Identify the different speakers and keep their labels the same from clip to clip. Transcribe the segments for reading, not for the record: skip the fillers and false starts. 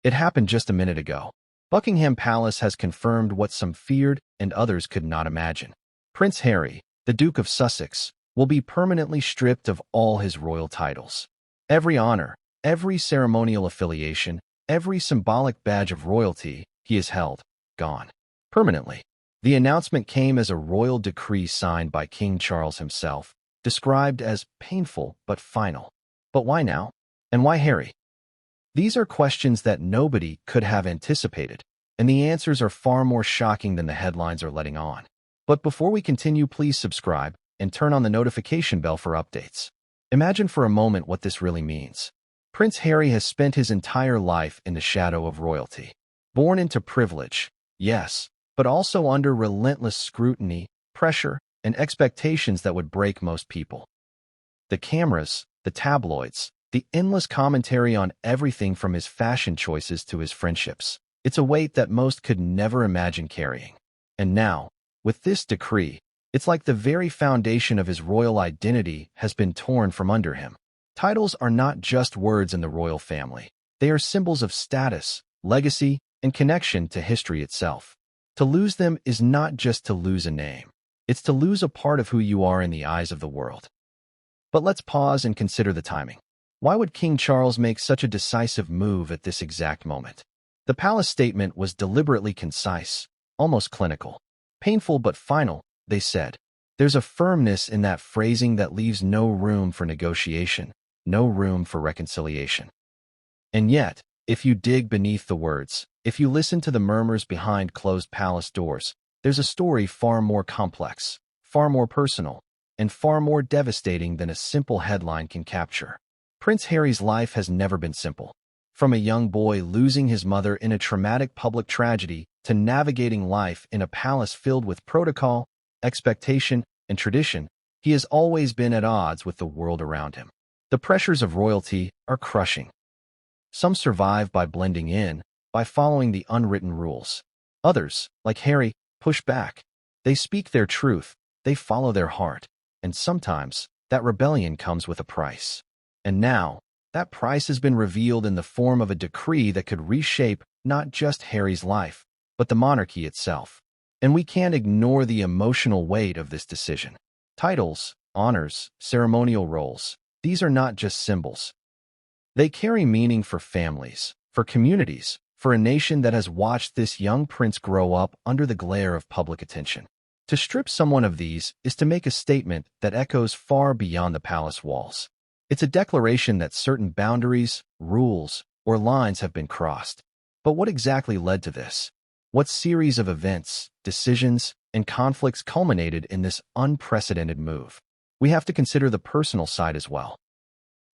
Speaker 1: It happened just a minute ago. Buckingham Palace has confirmed what some feared and others could not imagine. Prince Harry, the Duke of Sussex, will be permanently stripped of all his royal titles. Every honor, every ceremonial affiliation, every symbolic badge of royalty he has held, gone. Permanently. The announcement came as a royal decree signed by King Charles himself, described as painful but final. But why now? And why Harry? These are questions that nobody could have anticipated, and the answers are far more shocking than the headlines are letting on. But before we continue, please subscribe and turn on the notification bell for updates. Imagine for a moment what this really means. Prince Harry has spent his entire life in the shadow of royalty. Born into privilege, yes, but also under relentless scrutiny, pressure, and expectations that would break most people. The cameras, the tabloids, the endless commentary on everything from his fashion choices to his friendships. It's a weight that most could never imagine carrying. And now, with this decree, it's like the very foundation of his royal identity has been torn from under him. Titles are not just words in the royal family. They are symbols of status, legacy, and connection to history itself. To lose them is not just to lose a name. It's to lose a part of who you are in the eyes of the world. But let's pause and consider the timing. Why would King Charles make such a decisive move at this exact moment? The palace statement was deliberately concise, almost clinical. Painful but final, they said. There's a firmness in that phrasing that leaves no room for negotiation, no room for reconciliation. And yet, if you dig beneath the words, if you listen to the murmurs behind closed palace doors, there's a story far more complex, far more personal, and far more devastating than a simple headline can capture. Prince Harry's life has never been simple. From a young boy losing his mother in a traumatic public tragedy to navigating life in a palace filled with protocol, expectation, and tradition, he has always been at odds with the world around him. The pressures of royalty are crushing. Some survive by blending in, by following the unwritten rules. Others, like Harry, push back. They speak their truth, they follow their heart, and sometimes that rebellion comes with a price. And now, that price has been revealed in the form of a decree that could reshape not just Harry's life, but the monarchy itself. And we can't ignore the emotional weight of this decision. Titles, honors, ceremonial roles, these are not just symbols. They carry meaning for families, for communities, for a nation that has watched this young prince grow up under the glare of public attention. To strip someone of these is to make a statement that echoes far beyond the palace walls. It's a declaration that certain boundaries, rules, or lines have been crossed. But what exactly led to this? What series of events, decisions, and conflicts culminated in this unprecedented move? We have to consider the personal side as well.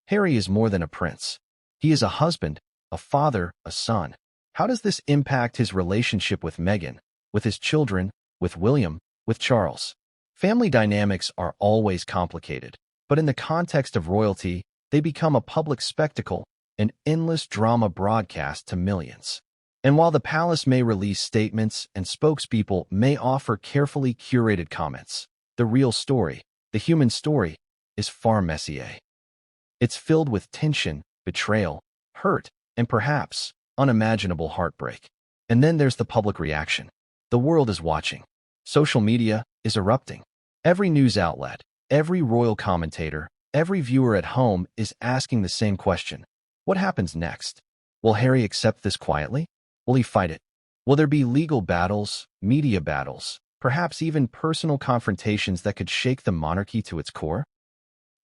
Speaker 1: Harry is more than a prince. He is a husband, a father, a son. How does this impact his relationship with Meghan, with his children, with William, with Charles? Family dynamics are always complicated, but in the context of royalty, they become a public spectacle, an endless drama broadcast to millions. And while the palace may release statements and spokespeople may offer carefully curated comments, the real story, the human story, is far messier. It's filled with tension, betrayal, hurt, and perhaps unimaginable heartbreak. And then there's the public reaction. The world is watching. Social media is erupting. Every news outlet, every royal commentator, every viewer at home is asking the same question. What happens next? Will Harry accept this quietly? Will he fight it? Will there be legal battles, media battles, perhaps even personal confrontations that could shake the monarchy to its core?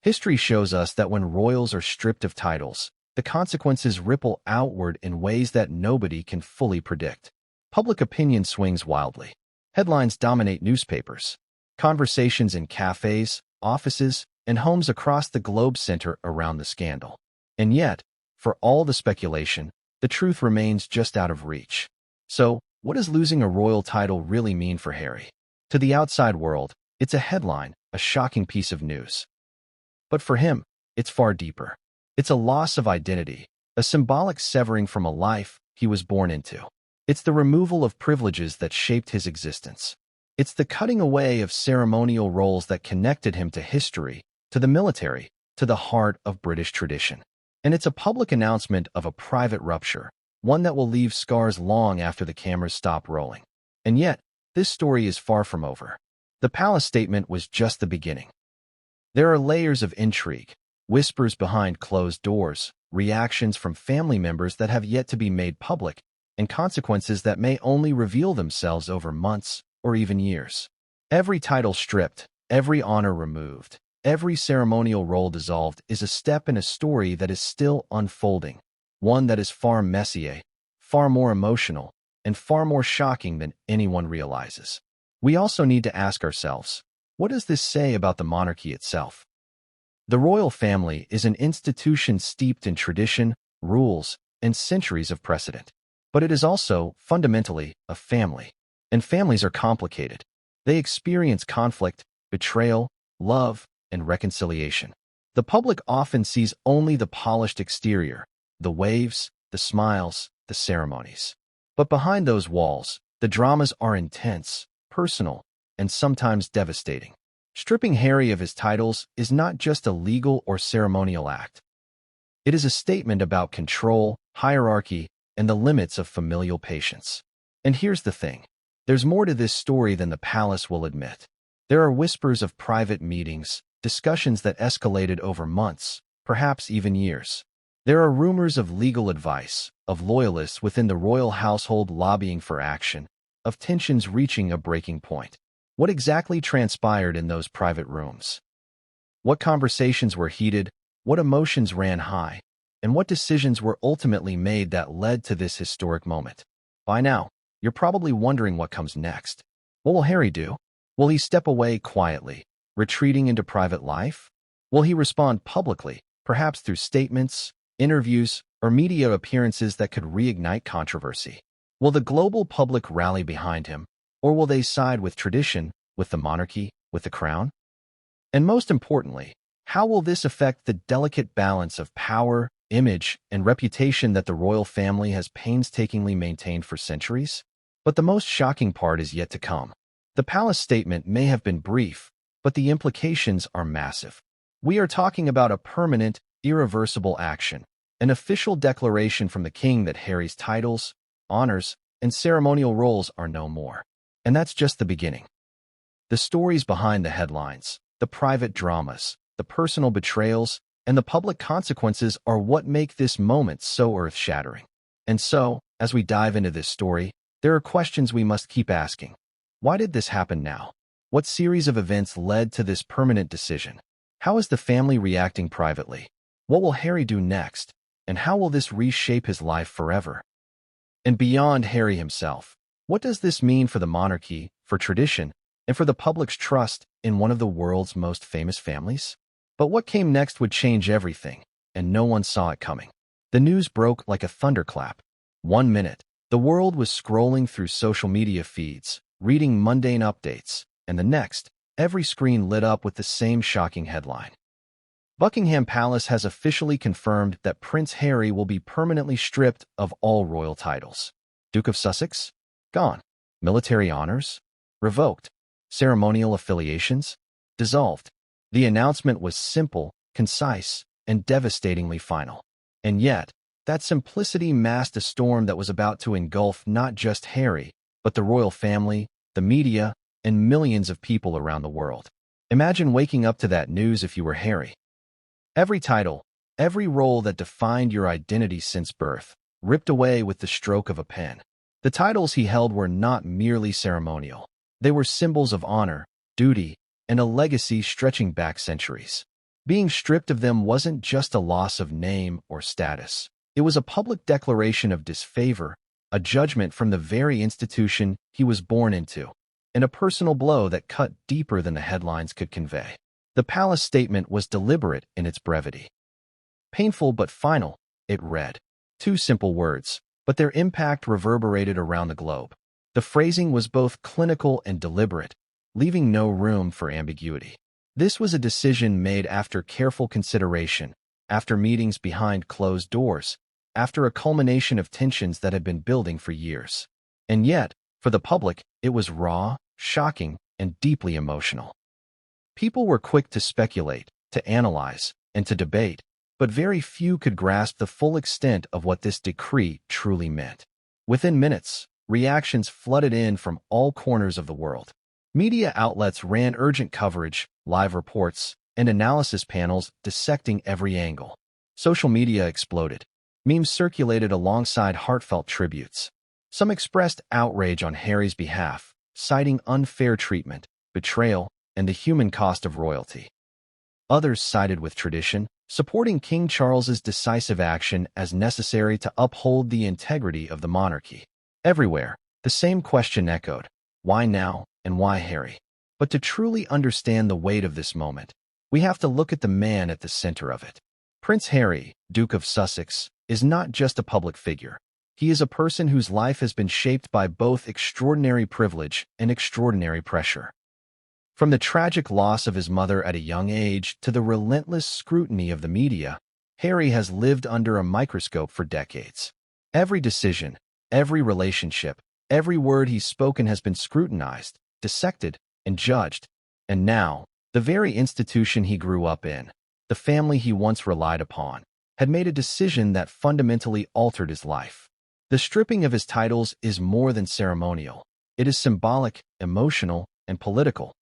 Speaker 1: History shows us that when royals are stripped of titles, the consequences ripple outward in ways that nobody can fully predict. Public opinion swings wildly. Headlines dominate newspapers. Conversations in cafes, offices, and homes across the globe center around the scandal. And yet, for all the speculation, the truth remains just out of reach. So, what does losing a royal title really mean for Harry? To the outside world, it's a headline, a shocking piece of news. But for him, it's far deeper. It's a loss of identity, a symbolic severing from a life he was born into. It's the removal of privileges that shaped his existence. It's the cutting away of ceremonial roles that connected him to history, to the military, to the heart of British tradition. And it's a public announcement of a private rupture, one that will leave scars long after the cameras stop rolling. And yet, this story is far from over. The palace statement was just the beginning. There are layers of intrigue, whispers behind closed doors, reactions from family members that have yet to be made public, and consequences that may only reveal themselves over months or even years. Every title stripped, every honor removed, every ceremonial role dissolved is a step in a story that is still unfolding, one that is far messier, far more emotional, and far more shocking than anyone realizes. We also need to ask ourselves, what does this say about the monarchy itself? The royal family is an institution steeped in tradition, rules, and centuries of precedent. But it is also, fundamentally, a family. And families are complicated. They experience conflict, betrayal, love, and reconciliation. The public often sees only the polished exterior, the waves, the smiles, the ceremonies. But behind those walls, the dramas are intense, personal, and sometimes devastating. Stripping Harry of his titles is not just a legal or ceremonial act. It is a statement about control, hierarchy, and the limits of familial patience. And here's the thing. There's more to this story than the palace will admit. There are whispers of private meetings, discussions that escalated over months, perhaps even years. There are rumors of legal advice, of loyalists within the royal household lobbying for action, of tensions reaching a breaking point. What exactly transpired in those private rooms? What conversations were heated? What emotions ran high? And what decisions were ultimately made that led to this historic moment? By now, you're probably wondering what comes next. What will Harry do? Will he step away quietly, retreating into private life? Will he respond publicly, perhaps through statements, interviews, or media appearances that could reignite controversy? Will the global public rally behind him, or will they side with tradition, with the monarchy, with the crown? And most importantly, how will this affect the delicate balance of power, image, and reputation that the royal family has painstakingly maintained for centuries? But the most shocking part is yet to come. The palace statement may have been brief, but the implications are massive. We are talking about a permanent, irreversible action, an official declaration from the king that Harry's titles, honors, and ceremonial roles are no more. And that's just the beginning. The stories behind the headlines, the private dramas, the personal betrayals, and the public consequences are what make this moment so earth-shattering. And so, as we dive into this story, there are questions we must keep asking. Why did this happen now? What series of events led to this permanent decision? How is the family reacting privately? What will Harry do next? And how will this reshape his life forever? And beyond Harry himself, what does this mean for the monarchy, for tradition, and for the public's trust in one of the world's most famous families? But what came next would change everything, and no one saw it coming. The news broke like a thunderclap. 1 minute, the world was scrolling through social media feeds, reading mundane updates, and the next, every screen lit up with the same shocking headline. Buckingham Palace has officially confirmed that Prince Harry will be permanently stripped of all royal titles. Duke of Sussex? Gone. Military honors? Revoked. Ceremonial affiliations? Dissolved. The announcement was simple, concise, and devastatingly final. And yet, that simplicity masked a storm that was about to engulf not just Harry, but the royal family, the media, and millions of people around the world. Imagine waking up to that news if you were Harry. Every title, every role that defined your identity since birth, ripped away with the stroke of a pen. The titles he held were not merely ceremonial. They were symbols of honor, duty, and a legacy stretching back centuries. Being stripped of them wasn't just a loss of name or status. It was a public declaration of disfavor, a judgment from the very institution he was born into, and a personal blow that cut deeper than the headlines could convey. The palace statement was deliberate in its brevity. Painful but final, it read. 2 simple words, but their impact reverberated around the globe. The phrasing was both clinical and deliberate, leaving no room for ambiguity. This was a decision made after careful consideration, after meetings behind closed doors, after a culmination of tensions that had been building for years. And yet, for the public, it was raw, shocking, and deeply emotional. People were quick to speculate, to analyze, and to debate, but very few could grasp the full extent of what this decree truly meant. Within minutes, reactions flooded in from all corners of the world. Media outlets ran urgent coverage, live reports, and analysis panels dissecting every angle. Social media exploded. Memes circulated alongside heartfelt tributes. Some expressed outrage on Harry's behalf, citing unfair treatment, betrayal, and the human cost of royalty. Others sided with tradition, supporting King Charles's decisive action as necessary to uphold the integrity of the monarchy. Everywhere, the same question echoed: why now, and why Harry? But to truly understand the weight of this moment, we have to look at the man at the center of it. Prince Harry, Duke of Sussex, is not just a public figure. He is a person whose life has been shaped by both extraordinary privilege and extraordinary pressure. From the tragic loss of his mother at a young age to the relentless scrutiny of the media, Harry has lived under a microscope for decades. Every decision, every relationship, every word he's spoken has been scrutinized, dissected, and judged. And now, the very institution he grew up in, the family he once relied upon, had made a decision that fundamentally altered his life. The stripping of his titles is more than ceremonial. It is symbolic, emotional, and political.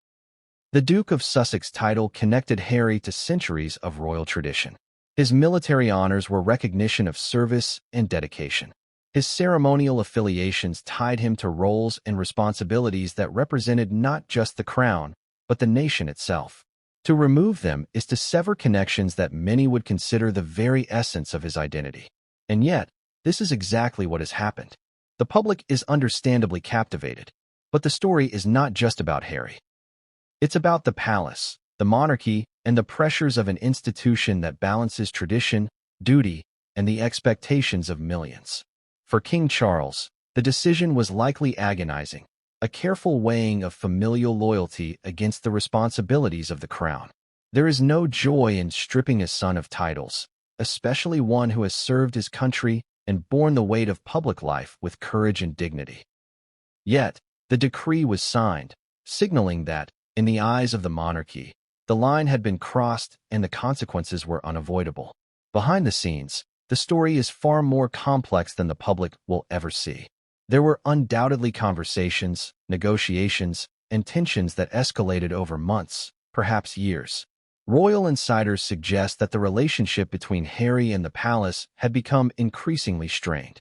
Speaker 1: The Duke of Sussex title connected Harry to centuries of royal tradition. His military honors were recognition of service and dedication. His ceremonial affiliations tied him to roles and responsibilities that represented not just the crown, but the nation itself. To remove them is to sever connections that many would consider the very essence of his identity. And yet, this is exactly what has happened. The public is understandably captivated, but the story is not just about Harry. It's about the palace, the monarchy, and the pressures of an institution that balances tradition, duty, and the expectations of millions. For King Charles, the decision was likely agonizing, a careful weighing of familial loyalty against the responsibilities of the crown. There is no joy in stripping a son of titles, especially one who has served his country and borne the weight of public life with courage and dignity. Yet, the decree was signed, signaling that, in the eyes of the monarchy, the line had been crossed and the consequences were unavoidable. Behind the scenes, the story is far more complex than the public will ever see. There were undoubtedly conversations, negotiations, and tensions that escalated over months, perhaps years. Royal insiders suggest that the relationship between Harry and the palace had become increasingly strained.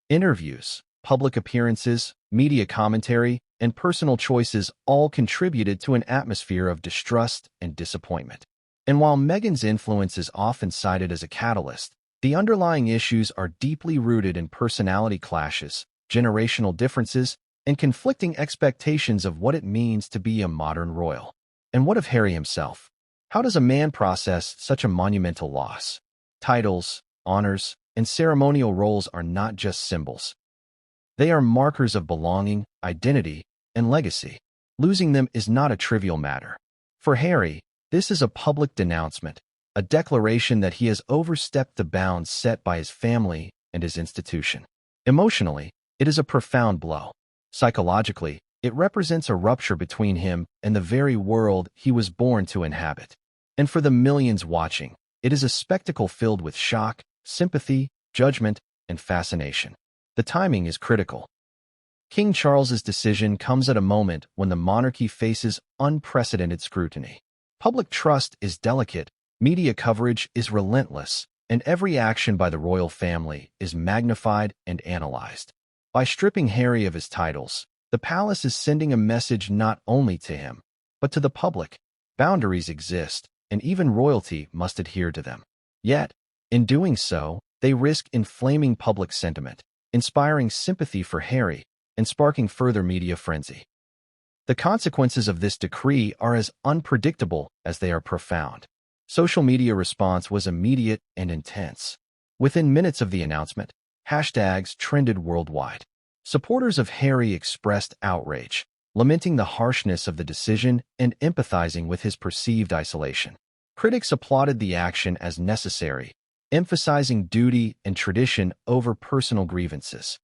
Speaker 1: Interviews, public appearances, media commentary, and personal choices all contributed to an atmosphere of distrust and disappointment. And while Meghan's influence is often cited as a catalyst, the underlying issues are deeply rooted in personality clashes, generational differences, and conflicting expectations of what it means to be a modern royal. And what of Harry himself? How does a man process such a monumental loss? Titles, honors, and ceremonial roles are not just symbols. They are markers of belonging, identity, and legacy. Losing them is not a trivial matter. For Harry, this is a public denouncement, a declaration that he has overstepped the bounds set by his family and his institution. Emotionally, it is a profound blow. Psychologically, it represents a rupture between him and the very world he was born to inhabit. And for the millions watching, it is a spectacle filled with shock, sympathy, judgment, and fascination. The timing is critical. King Charles's decision comes at a moment when the monarchy faces unprecedented scrutiny. Public trust is delicate, media coverage is relentless, and every action by the royal family is magnified and analyzed. By stripping Harry of his titles, the palace is sending a message not only to him, but to the public. Boundaries exist, and even royalty must adhere to them. Yet, in doing so, they risk inflaming public sentiment, inspiring sympathy for Harry, and sparking further media frenzy. The consequences of this decree are as unpredictable as they are profound. Social media response was immediate and intense. Within minutes of the announcement, hashtags trended worldwide. Supporters of Harry expressed outrage, lamenting the harshness of the decision and empathizing with his perceived isolation. Critics applauded the action as necessary, emphasizing duty and tradition over personal grievances.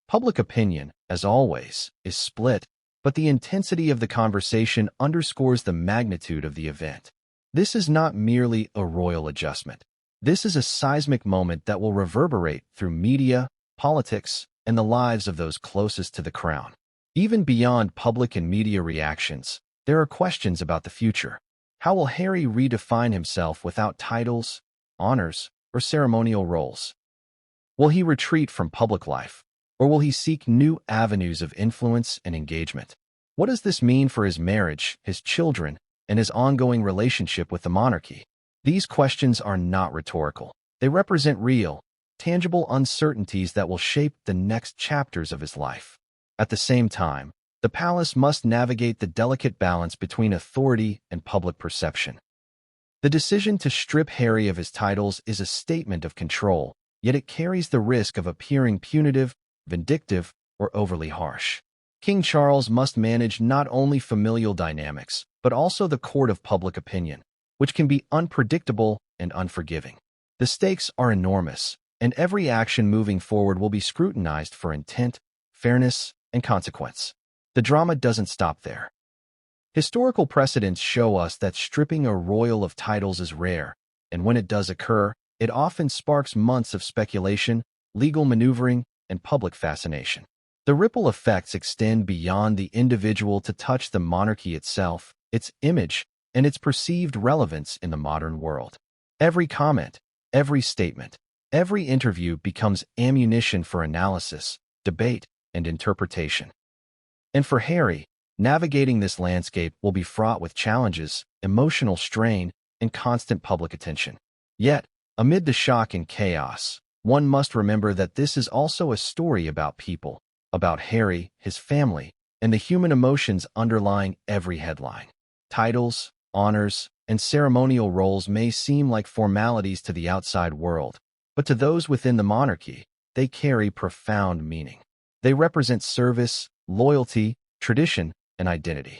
Speaker 1: Public opinion, as always, is split, but the intensity of the conversation underscores the magnitude of the event. This is not merely a royal adjustment. This is a seismic moment that will reverberate through media, politics, and the lives of those closest to the crown. Even beyond public and media reactions, there are questions about the future. How will Harry redefine himself without titles, honors, or ceremonial roles? Will he retreat from public life, or will he seek new avenues of influence and engagement? What does this mean for his marriage, his children, and his ongoing relationship with the monarchy? These questions are not rhetorical. They represent real, tangible uncertainties that will shape the next chapters of his life. At the same time, the palace must navigate the delicate balance between authority and public perception. The decision to strip Harry of his titles is a statement of control, yet it carries the risk of appearing punitive, vindictive, or overly harsh. King Charles must manage not only familial dynamics, but also the court of public opinion, which can be unpredictable and unforgiving. The stakes are enormous, and every action moving forward will be scrutinized for intent, fairness, and consequence. The drama doesn't stop there. Historical precedents show us that stripping a royal of titles is rare, and when it does occur, it often sparks months of speculation, legal maneuvering, and public fascination. The ripple effects extend beyond the individual to touch the monarchy itself, its image, and its perceived relevance in the modern world. Every comment, every statement, every interview becomes ammunition for analysis, debate, and interpretation. And for Harry, navigating this landscape will be fraught with challenges, emotional strain, and constant public attention. Yet, amid the shock and chaos, one must remember that this is also a story about people, about Harry, his family, and the human emotions underlying every headline. Titles, honors, and ceremonial roles may seem like formalities to the outside world, but to those within the monarchy, they carry profound meaning. They represent service, loyalty, tradition, and identity.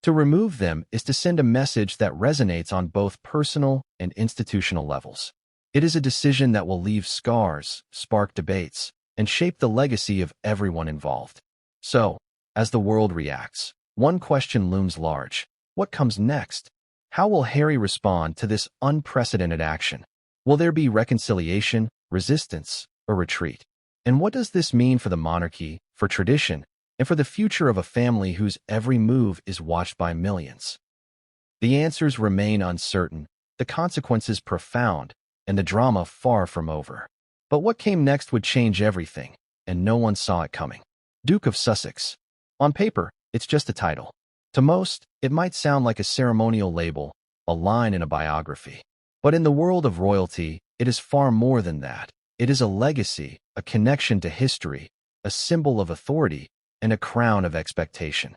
Speaker 1: To remove them is to send a message that resonates on both personal and institutional levels. It is a decision that will leave scars, spark debates, and shape the legacy of everyone involved. So, as the world reacts, one question looms large. What comes next? How will Harry respond to this unprecedented action? Will there be reconciliation, resistance, or retreat? And what does this mean for the monarchy, for tradition, and for the future of a family whose every move is watched by millions? The answers remain uncertain, the consequences profound, and the drama far from over. But what came next would change everything, and no one saw it coming. Duke of Sussex. On paper, it's just a title. To most, it might sound like a ceremonial label, a line in a biography. But in the world of royalty, it is far more than that. It is a legacy, a connection to history, a symbol of authority, and a crown of expectation.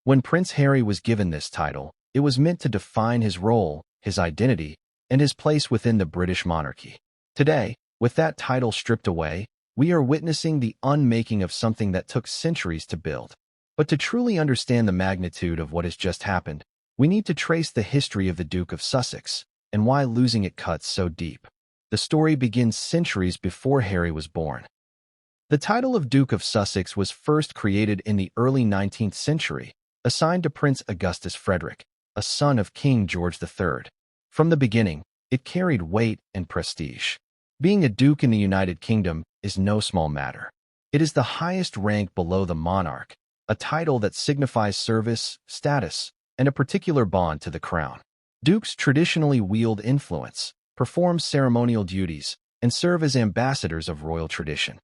Speaker 1: When Prince Harry was given this title, it was meant to define his role, his identity, and his place within the British monarchy. Today, with that title stripped away, we are witnessing the unmaking of something that took centuries to build. But to truly understand the magnitude of what has just happened, we need to trace the history of the Duke of Sussex and why losing it cuts so deep. The story begins centuries before Harry was born. The title of Duke of Sussex was first created in the early 19th century, assigned to Prince Augustus Frederick, a son of King George III. From the beginning, it carried weight and prestige. Being a duke in the United Kingdom is no small matter. It is the highest rank below the monarch, a title that signifies service, status, and a particular bond to the crown. Dukes traditionally wield influence, perform ceremonial duties, and serve as ambassadors of royal tradition.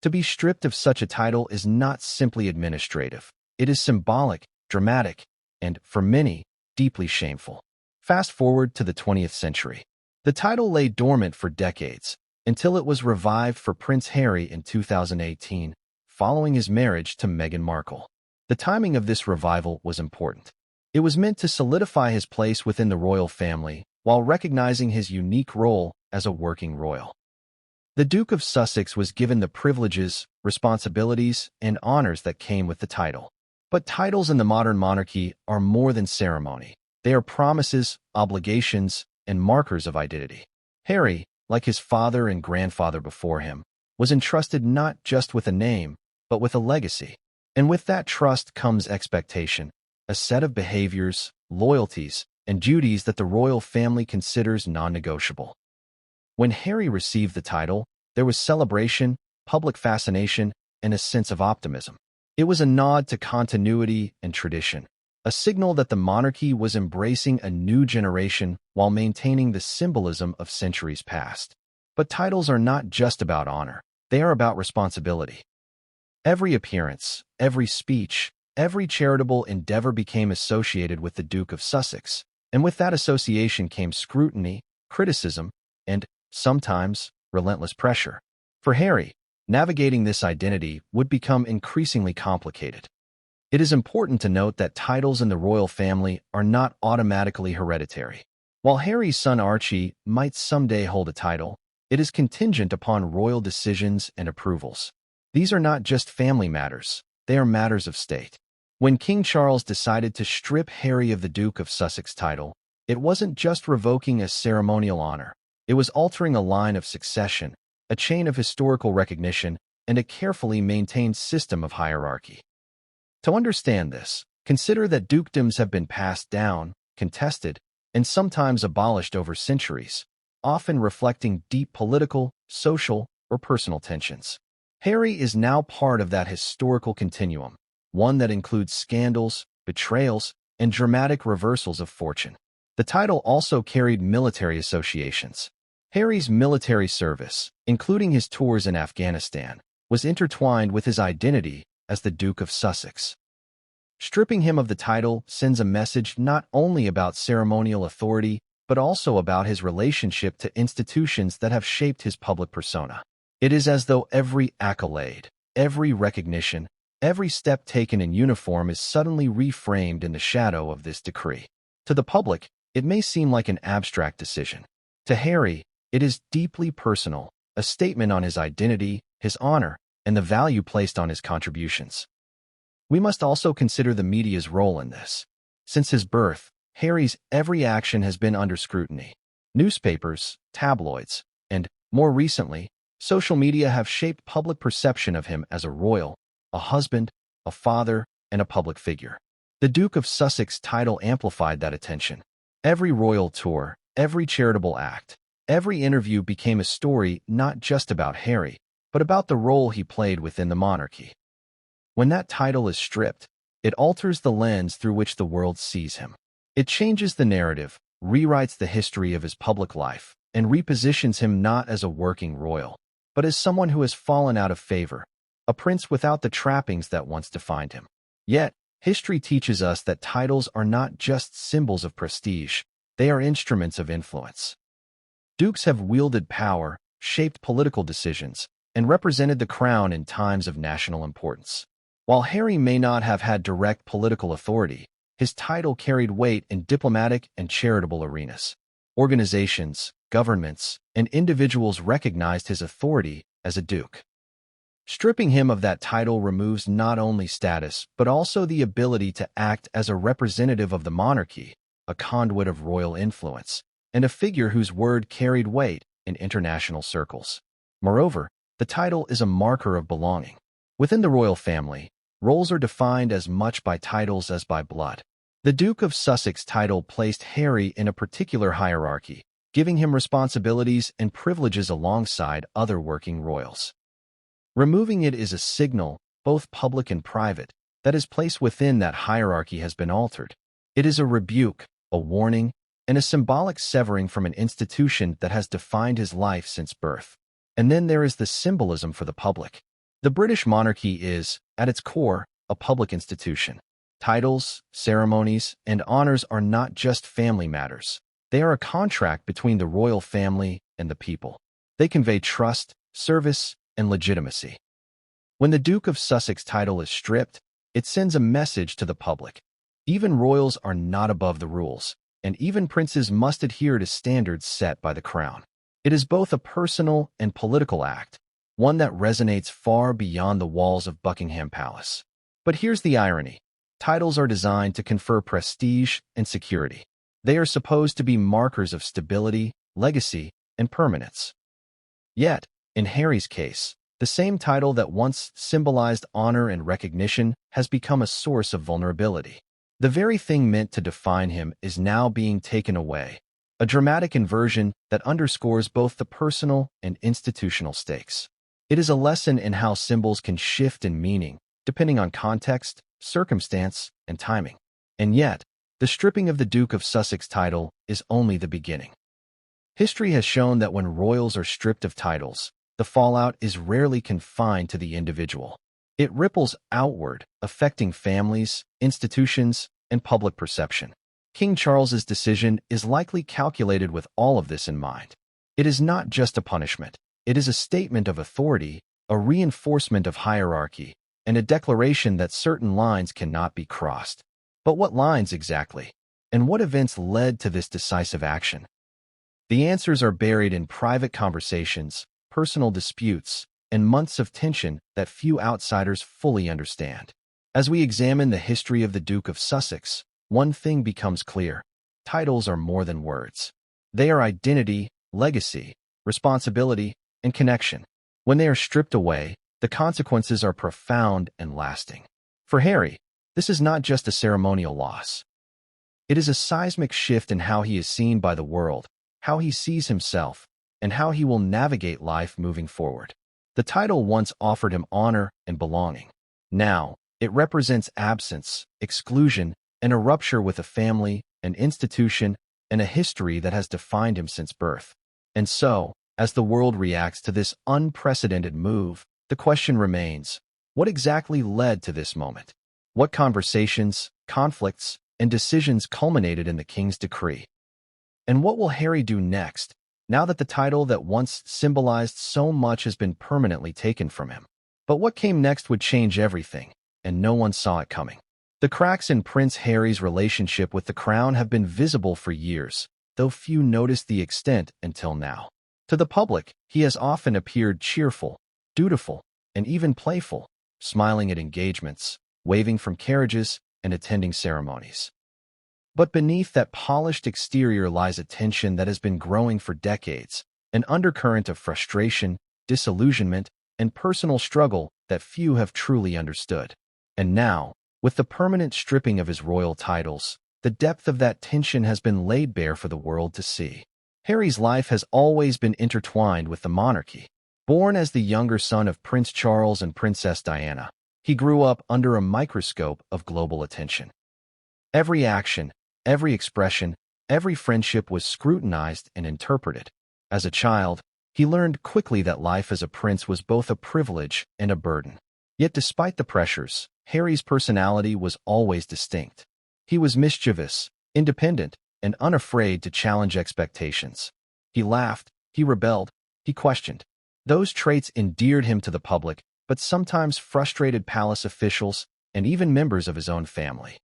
Speaker 1: To be stripped of such a title is not simply administrative. It is symbolic, dramatic, and, for many, deeply shameful. Fast forward to the 20th century. The title lay dormant for decades, until it was revived for Prince Harry in 2018, following his marriage to Meghan Markle. The timing of this revival was important. It was meant to solidify his place within the royal family, while recognizing his unique role as a working royal. The Duke of Sussex was given the privileges, responsibilities, and honors that came with the title. But titles in the modern monarchy are more than ceremony. They are promises, obligations, and markers of identity. Harry, like his father and grandfather before him, was entrusted not just with a name, but with a legacy. And with that trust comes expectation, a set of behaviors, loyalties, and duties that the royal family considers non-negotiable. When Harry received the title, there was celebration, public fascination, and a sense of optimism. It was a nod to continuity and tradition, a signal that the monarchy was embracing a new generation while maintaining the symbolism of centuries past. But titles are not just about honor, they are about responsibility. Every appearance, every speech, every charitable endeavor became associated with the Duke of Sussex, and with that association came scrutiny, criticism, and, sometimes, relentless pressure. For Harry, navigating this identity would become increasingly complicated. It is important to note that titles in the royal family are not automatically hereditary. While Harry's son Archie might someday hold a title, it is contingent upon royal decisions and approvals. These are not just family matters, they are matters of state. When King Charles decided to strip Harry of the Duke of Sussex title, it wasn't just revoking a ceremonial honor, it was altering a line of succession, a chain of historical recognition, and a carefully maintained system of hierarchy. To understand this, consider that dukedoms have been passed down, contested, and sometimes abolished over centuries, often reflecting deep political, social, or personal tensions. Harry is now part of that historical continuum, one that includes scandals, betrayals, and dramatic reversals of fortune. The title also carried military associations. Harry's military service, including his tours in Afghanistan, was intertwined with his identity as the Duke of Sussex. Stripping him of the title sends a message not only about ceremonial authority, but also about his relationship to institutions that have shaped his public persona. It is as though every accolade, every recognition, every step taken in uniform is suddenly reframed in the shadow of this decree. To the public, it may seem like an abstract decision. To Harry, it is deeply personal, a statement on his identity, his honor, and the value placed on his contributions. We must also consider the media's role in this. Since his birth, Harry's every action has been under scrutiny. Newspapers, tabloids, and, more recently, social media have shaped public perception of him as a royal, a husband, a father, and a public figure. The Duke of Sussex title amplified that attention. Every royal tour, every charitable act, every interview became a story not just about Harry, but about the role he played within the monarchy. When that title is stripped, it alters the lens through which the world sees him. It changes the narrative, rewrites the history of his public life, and repositions him not as a working royal, but as someone who has fallen out of favor, a prince without the trappings that once defined him. Yet, history teaches us that titles are not just symbols of prestige, they are instruments of influence. Dukes have wielded power, shaped political decisions, and represented the crown in times of national importance. While Harry may not have had direct political authority, his title carried weight in diplomatic and charitable arenas. Organizations, governments, and individuals recognized his authority as a duke. Stripping him of that title removes not only status, but also the ability to act as a representative of the monarchy, a conduit of royal influence, and a figure whose word carried weight in international circles. Moreover, the title is a marker of belonging. Within the royal family, roles are defined as much by titles as by blood. The Duke of Sussex title placed Harry in a particular hierarchy, giving him responsibilities and privileges alongside other working royals. Removing it is a signal, both public and private, that his place within that hierarchy has been altered. It is a rebuke, a warning, and a symbolic severing from an institution that has defined his life since birth. And then there is the symbolism for the public. The British monarchy is, at its core, a public institution. Titles, ceremonies, and honors are not just family matters. They are a contract between the royal family and the people. They convey trust, service, and legitimacy. When the Duke of Sussex title is stripped, it sends a message to the public. Even royals are not above the rules, and even princes must adhere to standards set by the crown. It is both a personal and political act, one that resonates far beyond the walls of Buckingham Palace. But here's the irony. Titles are designed to confer prestige and security. They are supposed to be markers of stability, legacy, and permanence. Yet, in Harry's case, the same title that once symbolized honor and recognition has become a source of vulnerability. The very thing meant to define him is now being taken away, a dramatic inversion that underscores both the personal and institutional stakes. It is a lesson in how symbols can shift in meaning, depending on context, circumstance, and timing. And yet, the stripping of the Duke of Sussex title is only the beginning. History has shown that when royals are stripped of titles, the fallout is rarely confined to the individual. It ripples outward, affecting families, institutions, and public perception. King Charles's decision is likely calculated with all of this in mind. It is not just a punishment. It is a statement of authority, a reinforcement of hierarchy, and a declaration that certain lines cannot be crossed. But what lines exactly? And what events led to this decisive action? The answers are buried in private conversations, personal disputes, and months of tension that few outsiders fully understand. As we examine the history of the Duke of Sussex, one thing becomes clear. Titles are more than words. They are identity, legacy, responsibility, and connection. When they are stripped away, the consequences are profound and lasting. For Harry, this is not just a ceremonial loss. It is a seismic shift in how he is seen by the world, how he sees himself, and how he will navigate life moving forward. The title once offered him honor and belonging. Now, it represents absence, exclusion, and a rupture with a family, an institution, and a history that has defined him since birth. And so, as the world reacts to this unprecedented move, the question remains, what exactly led to this moment? What conversations, conflicts, and decisions culminated in the king's decree? And what will Harry do next, now that the title that once symbolized so much has been permanently taken from him? But what came next would change everything, and no one saw it coming. The cracks in Prince Harry's relationship with the crown have been visible for years, though few noticed the extent until now. To the public, he has often appeared cheerful, dutiful, and even playful, smiling at engagements, waving from carriages, and attending ceremonies. But beneath that polished exterior lies a tension that has been growing for decades, an undercurrent of frustration, disillusionment, and personal struggle that few have truly understood. And now, with the permanent stripping of his royal titles, the depth of that tension has been laid bare for the world to see. Harry's life has always been intertwined with the monarchy. Born as the younger son of Prince Charles and Princess Diana, he grew up under a microscope of global attention. Every action, every expression, every friendship was scrutinized and interpreted. As a child, he learned quickly that life as a prince was both a privilege and a burden. Yet despite the pressures, Harry's personality was always distinct. He was mischievous, independent, and unafraid to challenge expectations. He laughed, he rebelled, he questioned. Those traits endeared him to the public, but sometimes frustrated palace officials and even members of his own family.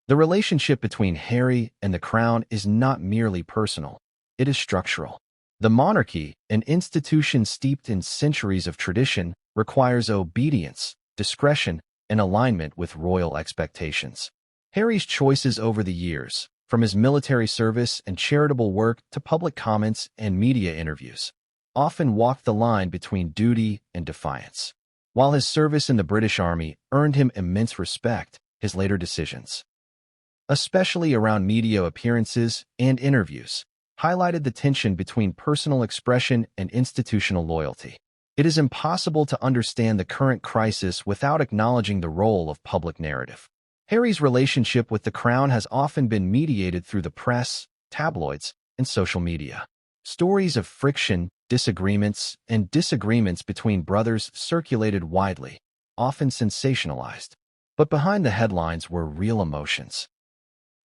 Speaker 1: The relationship between Harry and the crown is not merely personal, it is structural. The monarchy, an institution steeped in centuries of tradition, requires obedience, discretion, and alignment with royal expectations. Harry's choices over the years, from his military service and charitable work to public comments and media interviews, often walked the line between duty and defiance. While his service in the British Army earned him immense respect, his later decisions, especially around media appearances and interviews, highlighted the tension between personal expression and institutional loyalty. It is impossible to understand the current crisis without acknowledging the role of public narrative. Harry's relationship with the crown has often been mediated through the press, tabloids, and social media. Stories of friction, disagreements, and disagreements between brothers circulated widely, often sensationalized. But behind the headlines were real emotions.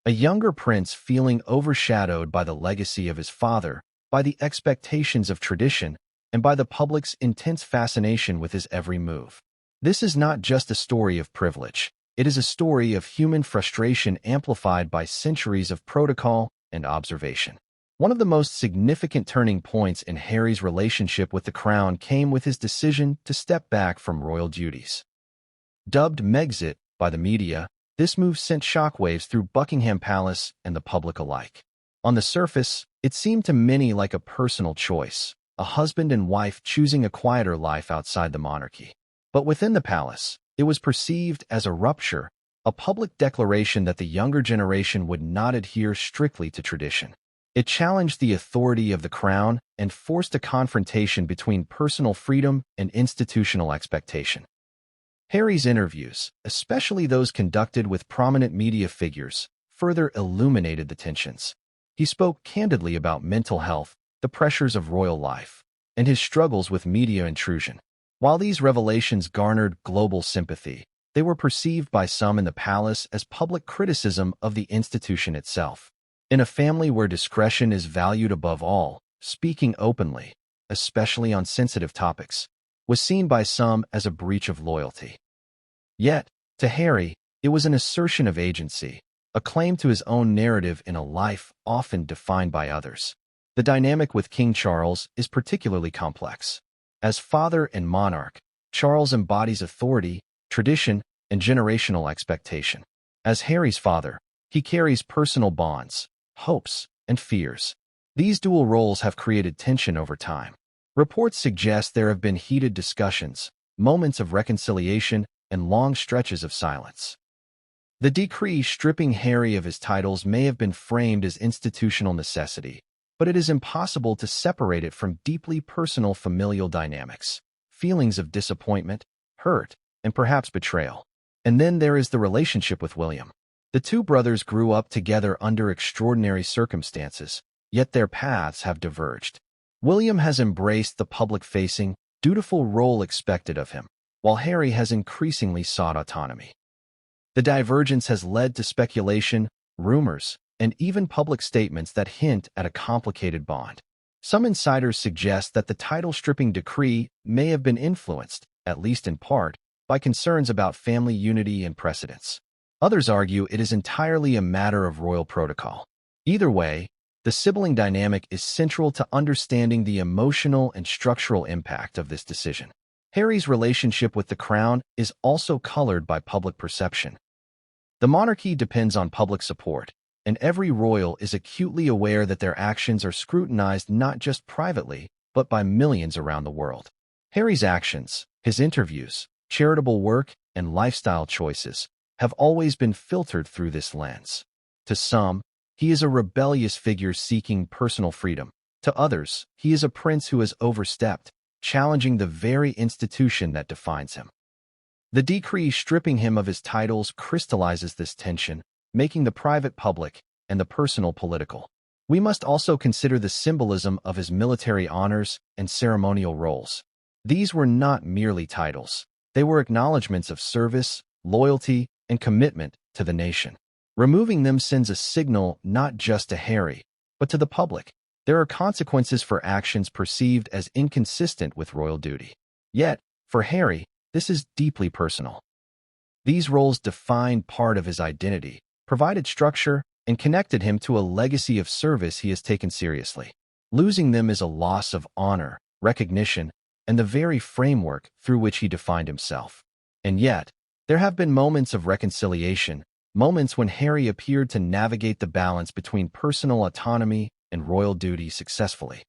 Speaker 1: A younger prince feeling overshadowed by the legacy of his father, by the expectations of tradition, and by the public's intense fascination with his every move. This is not just a story of privilege. It is a story of human frustration amplified by centuries of protocol and observation. One of the most significant turning points in Harry's relationship with the crown came with his decision to step back from royal duties. Dubbed Megxit by the media, this move sent shockwaves through Buckingham Palace and the public alike. On the surface, it seemed to many like a personal choice, a husband and wife choosing a quieter life outside the monarchy. But within the palace, it was perceived as a rupture, a public declaration that the younger generation would not adhere strictly to tradition. It challenged the authority of the crown and forced a confrontation between personal freedom and institutional expectation. Harry's interviews, especially those conducted with prominent media figures, further illuminated the tensions. He spoke candidly about mental health, the pressures of royal life, and his struggles with media intrusion. While these revelations garnered global sympathy, they were perceived by some in the palace as public criticism of the institution itself. In a family where discretion is valued above all, speaking openly, especially on sensitive topics, was seen by some as a breach of loyalty. Yet, to Harry, it was an assertion of agency, a claim to his own narrative in a life often defined by others. The dynamic with King Charles is particularly complex. As father and monarch, Charles embodies authority, tradition, and generational expectation. As Harry's father, he carries personal bonds, hopes, and fears. These dual roles have created tension over time. Reports suggest there have been heated discussions, moments of reconciliation, and long stretches of silence. The decree stripping Harry of his titles may have been framed as institutional necessity, but it is impossible to separate it from deeply personal familial dynamics, feelings of disappointment, hurt, and perhaps betrayal. And then there is the relationship with William. The two brothers grew up together under extraordinary circumstances, yet their paths have diverged. William has embraced the public-facing, dutiful role expected of him, while Harry has increasingly sought autonomy. The divergence has led to speculation, rumors, and even public statements that hint at a complicated bond. Some insiders suggest that the title-stripping decree may have been influenced, at least in part, by concerns about family unity and precedence. Others argue it is entirely a matter of royal protocol. Either way, the sibling dynamic is central to understanding the emotional and structural impact of this decision. Harry's relationship with the crown is also colored by public perception. The monarchy depends on public support, and every royal is acutely aware that their actions are scrutinized not just privately, but by millions around the world. Harry's actions, his interviews, charitable work, and lifestyle choices have always been filtered through this lens. To some, he is a rebellious figure seeking personal freedom. To others, he is a prince who has overstepped, challenging the very institution that defines him. The decree stripping him of his titles crystallizes this tension, making the private public and the personal political. We must also consider the symbolism of his military honors and ceremonial roles. These were not merely titles. They were acknowledgments of service, loyalty, and commitment to the nation. Removing them sends a signal not just to Harry, but to the public. There are consequences for actions perceived as inconsistent with royal duty. Yet, for Harry, this is deeply personal. These roles defined part of his identity, provided structure, and connected him to a legacy of service he has taken seriously. Losing them is a loss of honor, recognition, and the very framework through which he defined himself. And yet, there have been moments of reconciliation, moments when Harry appeared to navigate the balance between personal autonomy and royal duty successfully.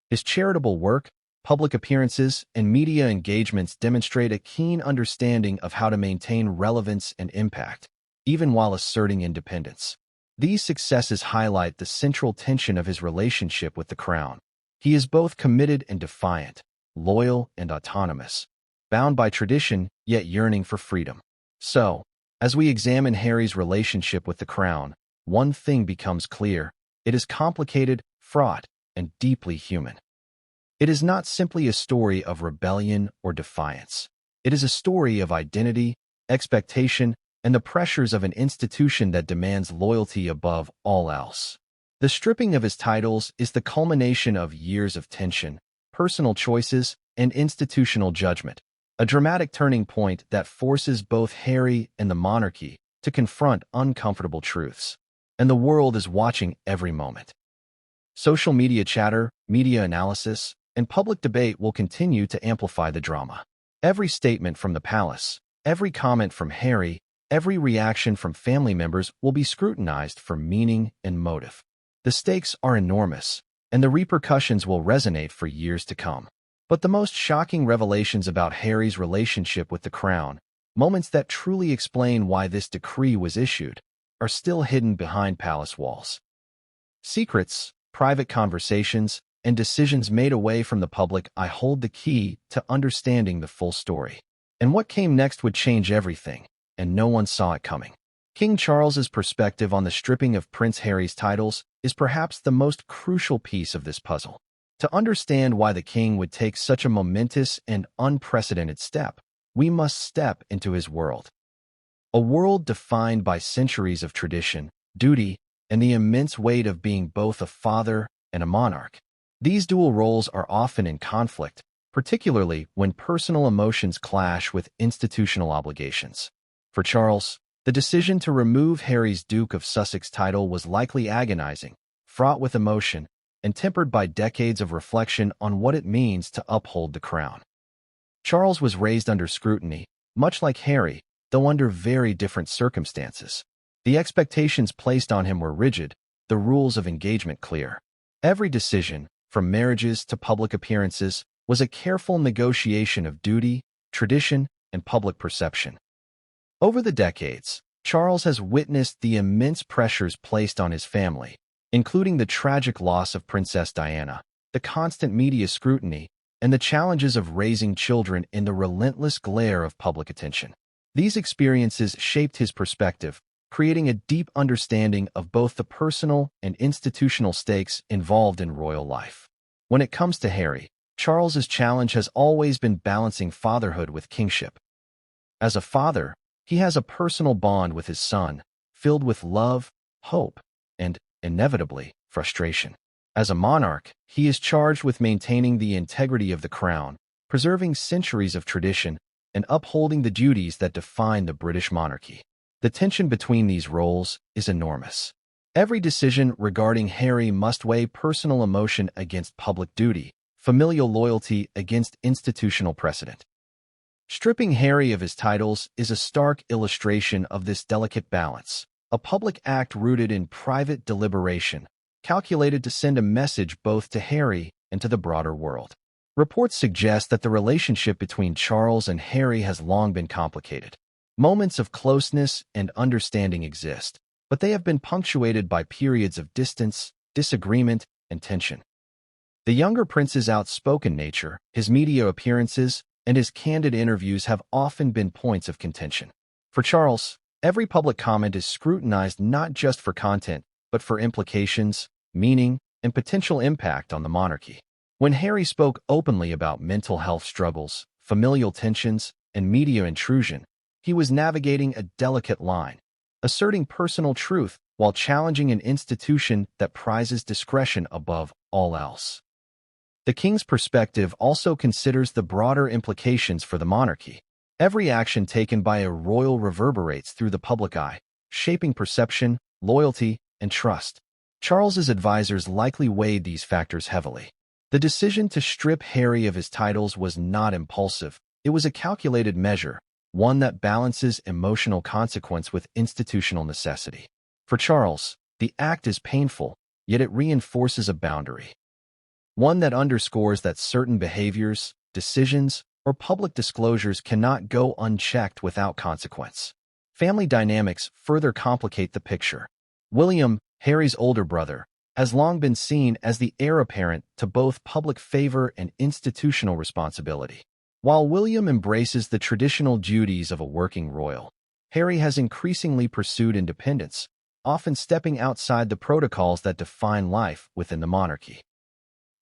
Speaker 1: His charitable work, public appearances, and media engagements demonstrate a keen understanding of how to maintain relevance and impact, even while asserting independence. These successes highlight the central tension of his relationship with the crown. He is both committed and defiant, loyal and autonomous, bound by tradition yet yearning for freedom. So, as we examine Harry's relationship with the crown, one thing becomes clear: it is complicated, fraught, and deeply human. It is not simply a story of rebellion or defiance. It is a story of identity, expectation, and the pressures of an institution that demands loyalty above all else. The stripping of his titles is the culmination of years of tension, personal choices, and institutional judgment, a dramatic turning point that forces both Harry and the monarchy to confront uncomfortable truths. And the world is watching every moment. Social media chatter, media analysis, and public debate will continue to amplify the drama. Every statement from the palace, every comment from Harry, every reaction from family members will be scrutinized for meaning and motive. The stakes are enormous, and the repercussions will resonate for years to come. But the most shocking revelations about Harry's relationship with the crown, moments that truly explain why this decree was issued, are still hidden behind palace walls. Secrets, private conversations, and decisions made away from the public hold the key to understanding the full story. And what came next would change everything, and no one saw it coming. King Charles's perspective on the stripping of Prince Harry's titles is perhaps the most crucial piece of this puzzle. To understand why the king would take such a momentous and unprecedented step, we must step into his world. A world defined by centuries of tradition, duty, and the immense weight of being both a father and a monarch. These dual roles are often in conflict, particularly when personal emotions clash with institutional obligations. For Charles, the decision to remove Harry's Duke of Sussex title was likely agonizing, fraught with emotion, and tempered by decades of reflection on what it means to uphold the crown. Charles was raised under scrutiny, much like Harry, though under very different circumstances. The expectations placed on him were rigid, the rules of engagement clear. Every decision, from marriages to public appearances, was a careful negotiation of duty, tradition, and public perception. Over the decades, Charles has witnessed the immense pressures placed on his family, including the tragic loss of Princess Diana, the constant media scrutiny, and the challenges of raising children in the relentless glare of public attention. These experiences shaped his perspective, creating a deep understanding of both the personal and institutional stakes involved in royal life. When it comes to Harry, Charles's challenge has always been balancing fatherhood with kingship. As a father, he has a personal bond with his son, filled with love, hope, and, inevitably, frustration. As a monarch, he is charged with maintaining the integrity of the crown, preserving centuries of tradition, and upholding the duties that define the British monarchy. The tension between these roles is enormous. Every decision regarding Harry must weigh personal emotion against public duty, familial loyalty against institutional precedent. Stripping Harry of his titles is a stark illustration of this delicate balance, a public act rooted in private deliberation, calculated to send a message both to Harry and to the broader world. Reports suggest that the relationship between Charles and Harry has long been complicated. Moments of closeness and understanding exist, but they have been punctuated by periods of distance, disagreement, and tension. The younger prince's outspoken nature, his media appearances, and his candid interviews have often been points of contention. For Charles, every public comment is scrutinized not just for content, but for implications, meaning, and potential impact on the monarchy. When Harry spoke openly about mental health struggles, familial tensions, and media intrusion, he was navigating a delicate line, asserting personal truth while challenging an institution that prizes discretion above all else. The king's perspective also considers the broader implications for the monarchy. Every action taken by a royal reverberates through the public eye, shaping perception, loyalty, and trust. Charles's advisors likely weighed these factors heavily. The decision to strip Harry of his titles was not impulsive. It was a calculated measure, one that balances emotional consequence with institutional necessity. For Charles, the act is painful, yet it reinforces a boundary. One that underscores that certain behaviors, decisions, or public disclosures cannot go unchecked without consequence. Family dynamics further complicate the picture. William, Harry's older brother, has long been seen as the heir apparent to both public favor and institutional responsibility. While William embraces the traditional duties of a working royal, Harry has increasingly pursued independence, often stepping outside the protocols that define life within the monarchy.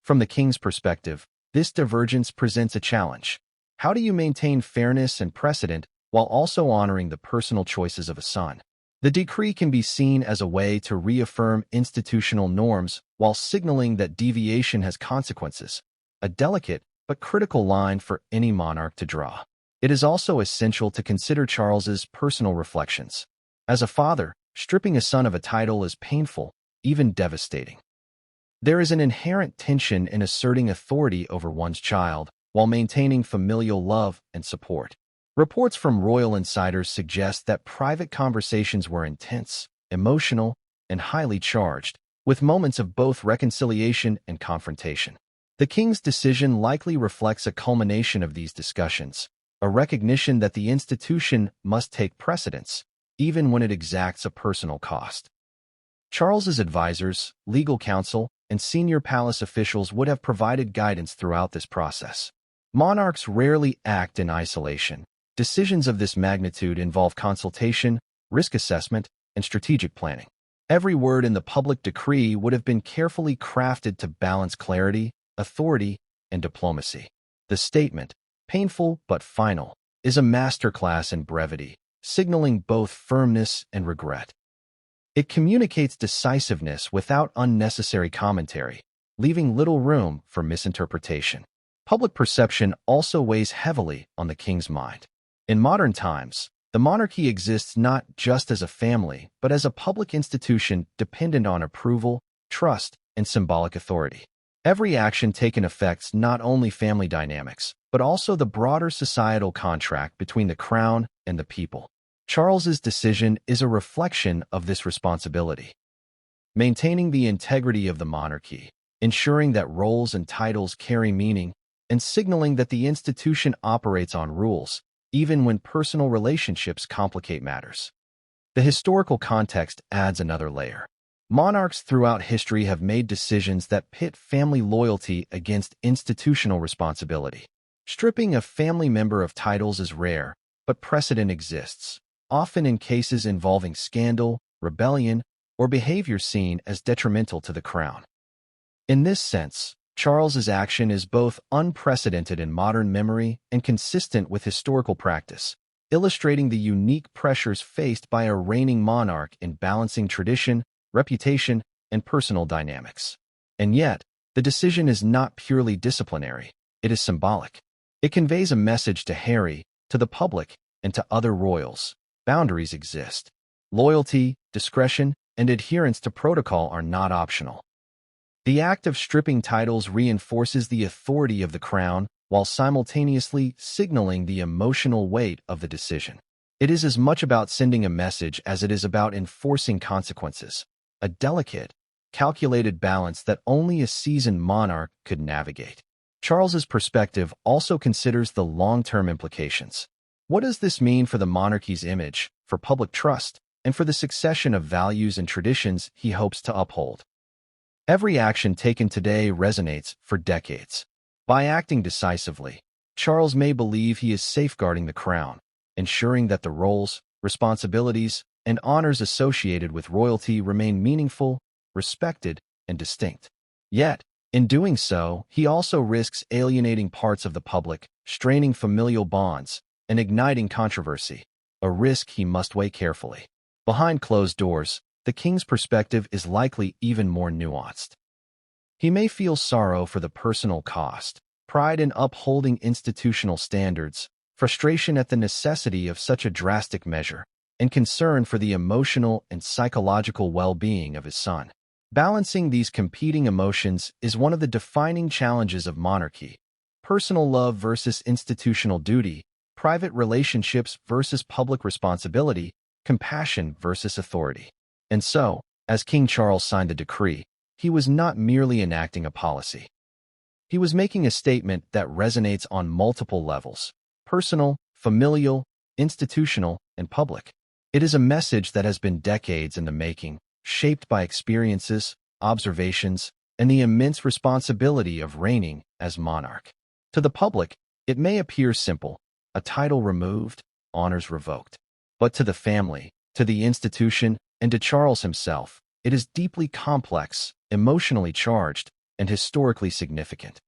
Speaker 1: From the king's perspective, this divergence presents a challenge. How do you maintain fairness and precedent while also honoring the personal choices of a son? The decree can be seen as a way to reaffirm institutional norms while signaling that deviation has consequences, a delicate but critical line for any monarch to draw. It is also essential to consider Charles's personal reflections. As a father, stripping a son of a title is painful, even devastating. There is an inherent tension in asserting authority over one's child while maintaining familial love and support. Reports from royal insiders suggest that private conversations were intense, emotional, and highly charged, with moments of both reconciliation and confrontation. The king's decision likely reflects a culmination of these discussions, a recognition that the institution must take precedence, even when it exacts a personal cost. Charles's advisors, legal counsel, and senior palace officials would have provided guidance throughout this process. Monarchs rarely act in isolation. Decisions of this magnitude involve consultation, risk assessment, and strategic planning. Every word in the public decree would have been carefully crafted to balance clarity, authority, and diplomacy. The statement, painful but final, is a masterclass in brevity, signaling both firmness and regret. It communicates decisiveness without unnecessary commentary, leaving little room for misinterpretation. Public perception also weighs heavily on the king's mind. In modern times, the monarchy exists not just as a family, but as a public institution dependent on approval, trust, and symbolic authority. Every action taken affects not only family dynamics, but also the broader societal contract between the crown and the people. Charles's decision is a reflection of this responsibility. Maintaining the integrity of the monarchy, ensuring that roles and titles carry meaning, and signaling that the institution operates on rules, even when personal relationships complicate matters. The historical context adds another layer. Monarchs throughout history have made decisions that pit family loyalty against institutional responsibility. Stripping a family member of titles is rare, but precedent exists, often in cases involving scandal, rebellion, or behavior seen as detrimental to the crown. In this sense, Charles's action is both unprecedented in modern memory and consistent with historical practice, illustrating the unique pressures faced by a reigning monarch in balancing tradition, reputation, and personal dynamics. And yet, the decision is not purely disciplinary, it is symbolic. It conveys a message to Harry, to the public, and to other royals. Boundaries exist. Loyalty, discretion, and adherence to protocol are not optional. The act of stripping titles reinforces the authority of the crown while simultaneously signaling the emotional weight of the decision. It is as much about sending a message as it is about enforcing consequences, a delicate, calculated balance that only a seasoned monarch could navigate. Charles's perspective also considers the long-term implications. What does this mean for the monarchy's image, for public trust, and for the succession of values and traditions he hopes to uphold? Every action taken today resonates for decades. By acting decisively, Charles may believe he is safeguarding the crown, ensuring that the roles, responsibilities, and honors associated with royalty remain meaningful, respected, and distinct. Yet, in doing so, he also risks alienating parts of the public, straining familial bonds, and igniting controversy, a risk he must weigh carefully. Behind closed doors, the king's perspective is likely even more nuanced. He may feel sorrow for the personal cost, pride in upholding institutional standards, frustration at the necessity of such a drastic measure, and concern for the emotional and psychological well-being of his son. Balancing these competing emotions is one of the defining challenges of monarchy. Personal love versus institutional duty, private relationships versus public responsibility, compassion versus authority. And so, as King Charles signed the decree, he was not merely enacting a policy. He was making a statement that resonates on multiple levels: personal, familial, institutional, and public. It is a message that has been decades in the making, shaped by experiences, observations, and the immense responsibility of reigning as monarch. To the public, it may appear simple: a title removed, honors revoked. But to the family, to the institution, and to Charles himself, it is deeply complex, emotionally charged, and historically significant.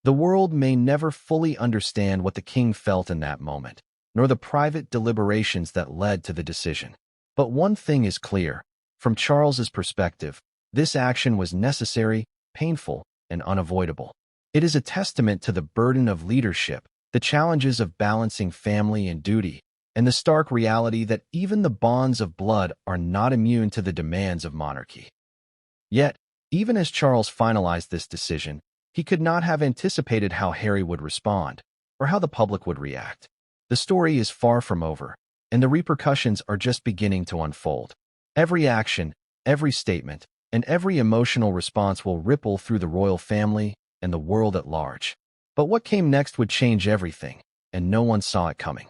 Speaker 1: The world may never fully understand what the king felt in that moment, nor the private deliberations that led to the decision. But one thing is clear: from Charles's perspective, this action was necessary, painful, and unavoidable. It is a testament to the burden of leadership, the challenges of balancing family and duty, and the stark reality that even the bonds of blood are not immune to the demands of monarchy. Yet, even as Charles finalized this decision, he could not have anticipated how Harry would respond, or how the public would react. The story is far from over, and the repercussions are just beginning to unfold. Every action, every statement, and every emotional response will ripple through the royal family and the world at large. But what came next would change everything, and no one saw it coming.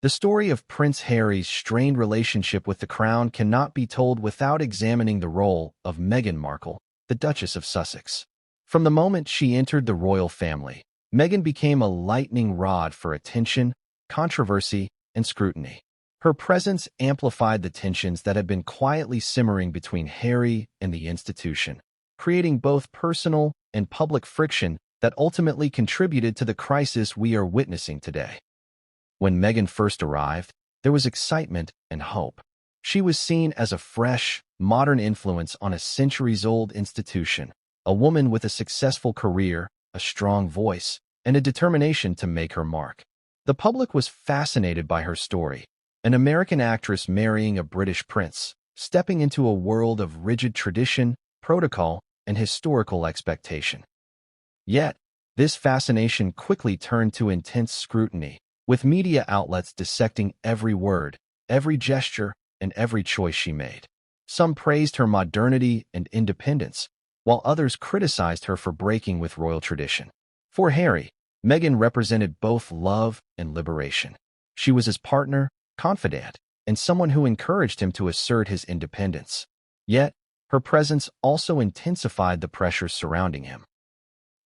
Speaker 1: The story of Prince Harry's strained relationship with the crown cannot be told without examining the role of Meghan Markle, the Duchess of Sussex. From the moment she entered the royal family, Meghan became a lightning rod for attention, controversy, and scrutiny. Her presence amplified the tensions that had been quietly simmering between Harry and the institution, creating both personal and public friction that ultimately contributed to the crisis we are witnessing today. When Meghan first arrived, there was excitement and hope. She was seen as a fresh, modern influence on a centuries-old institution, a woman with a successful career, a strong voice, and a determination to make her mark. The public was fascinated by her story, an American actress marrying a British prince, stepping into a world of rigid tradition, protocol, and historical expectation. Yet, this fascination quickly turned to intense scrutiny, with media outlets dissecting every word, every gesture, and every choice she made. Some praised her modernity and independence, while others criticized her for breaking with royal tradition. For Harry, Meghan represented both love and liberation. She was his partner, confidant, and someone who encouraged him to assert his independence. Yet, her presence also intensified the pressures surrounding him.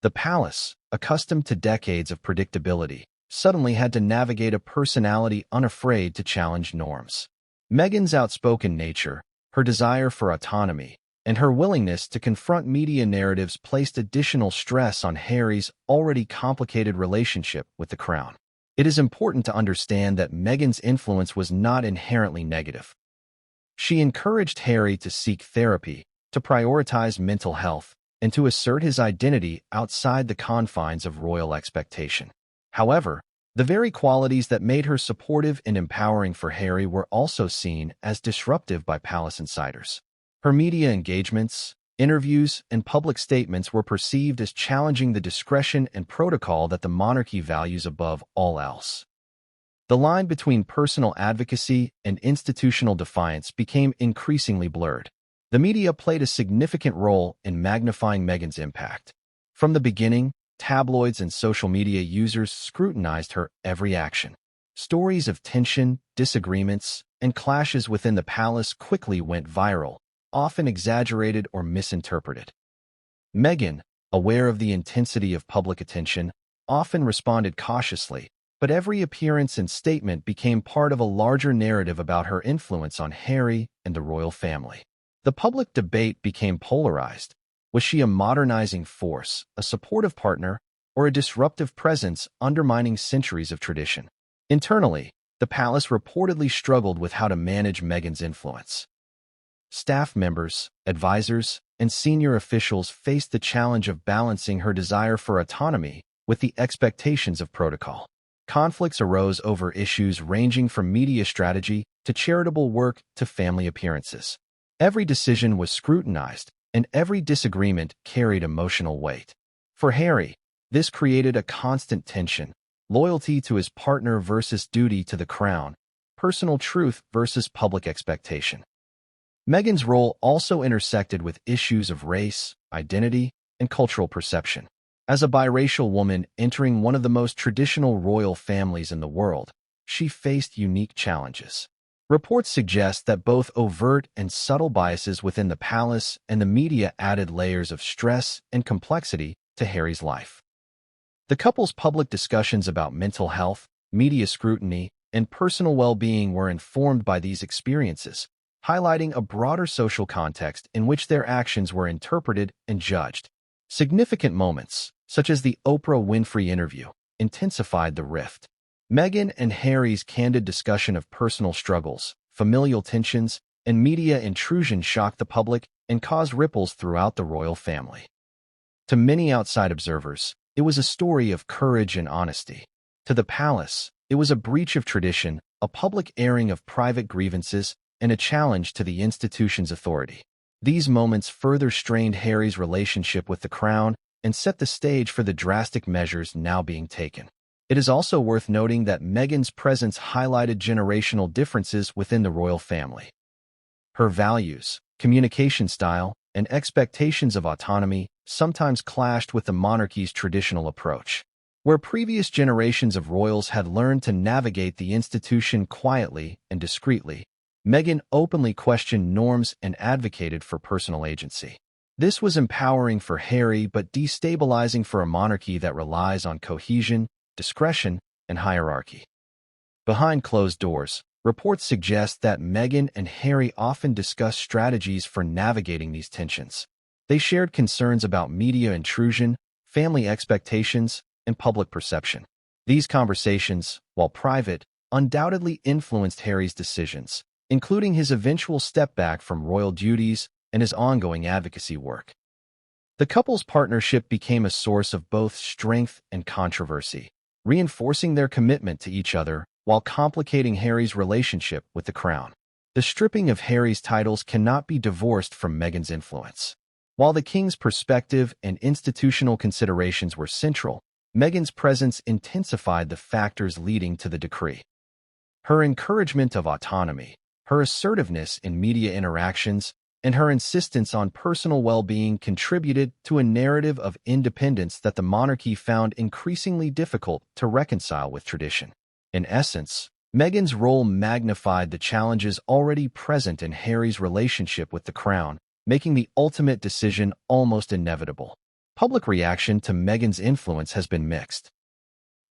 Speaker 1: The palace, accustomed to decades of predictability, suddenly had to navigate a personality unafraid to challenge norms. Meghan's outspoken nature, her desire for autonomy, and her willingness to confront media narratives placed additional stress on Harry's already complicated relationship with the crown. It is important to understand that Meghan's influence was not inherently negative. She encouraged Harry to seek therapy, to prioritize mental health, and to assert his identity outside the confines of royal expectation. However, the very qualities that made her supportive and empowering for Harry were also seen as disruptive by palace insiders. Her media engagements, interviews, and public statements were perceived as challenging the discretion and protocol that the monarchy values above all else. The line between personal advocacy and institutional defiance became increasingly blurred. The media played a significant role in magnifying Meghan's impact. From the beginning, tabloids and social media users scrutinized her every action. Stories of tension, disagreements, and clashes within the palace quickly went viral, often exaggerated or misinterpreted. Meghan, aware of the intensity of public attention, often responded cautiously, but every appearance and statement became part of a larger narrative about her influence on Harry and the royal family. The public debate became polarized. Was she a modernizing force, a supportive partner, or a disruptive presence undermining centuries of tradition? Internally, the palace reportedly struggled with how to manage Meghan's influence. Staff members, advisors, and senior officials faced the challenge of balancing her desire for autonomy with the expectations of protocol. Conflicts arose over issues ranging from media strategy to charitable work to family appearances. Every decision was scrutinized, and every disagreement carried emotional weight. For Harry, this created a constant tension: loyalty to his partner versus duty to the crown, personal truth versus public expectation. Meghan's role also intersected with issues of race, identity, and cultural perception. As a biracial woman entering one of the most traditional royal families in the world, she faced unique challenges. Reports suggest that both overt and subtle biases within the palace and the media added layers of stress and complexity to Harry's life. The couple's public discussions about mental health, media scrutiny, and personal well-being were informed by these experiences, highlighting a broader social context in which their actions were interpreted and judged. Significant moments, such as the Oprah Winfrey interview, intensified the rift. Meghan and Harry's candid discussion of personal struggles, familial tensions, and media intrusion shocked the public and caused ripples throughout the royal family. To many outside observers, it was a story of courage and honesty. To the palace, it was a breach of tradition, a public airing of private grievances, and a challenge to the institution's authority. These moments further strained Harry's relationship with the crown and set the stage for the drastic measures now being taken. It is also worth noting that Meghan's presence highlighted generational differences within the royal family. Her values, communication style, and expectations of autonomy sometimes clashed with the monarchy's traditional approach. Where previous generations of royals had learned to navigate the institution quietly and discreetly, Meghan openly questioned norms and advocated for personal agency. This was empowering for Harry but destabilizing for a monarchy that relies on cohesion, discretion, and hierarchy. Behind closed doors, reports suggest that Meghan and Harry often discussed strategies for navigating these tensions. They shared concerns about media intrusion, family expectations, and public perception. These conversations, while private, undoubtedly influenced Harry's decisions, including his eventual step back from royal duties and his ongoing advocacy work. The couple's partnership became a source of both strength and controversy, reinforcing their commitment to each other while complicating Harry's relationship with the crown. The stripping of Harry's titles cannot be divorced from Meghan's influence. While the king's perspective and institutional considerations were central, Meghan's presence intensified the factors leading to the decree. Her encouragement of autonomy, her assertiveness in media interactions, and her insistence on personal well-being contributed to a narrative of independence that the monarchy found increasingly difficult to reconcile with tradition. In essence, Meghan's role magnified the challenges already present in Harry's relationship with the crown, making the ultimate decision almost inevitable. Public reaction to Meghan's influence has been mixed.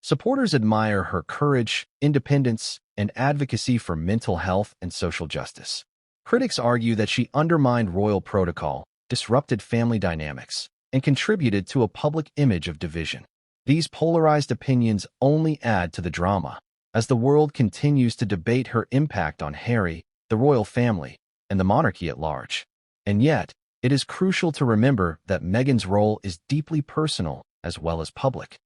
Speaker 1: Supporters admire her courage, independence, and advocacy for mental health and social justice. Critics argue that she undermined royal protocol, disrupted family dynamics, and contributed to a public image of division. These polarized opinions only add to the drama, as the world continues to debate her impact on Harry, the royal family, and the monarchy at large. And yet, it is crucial to remember that Meghan's role is deeply personal as well as public.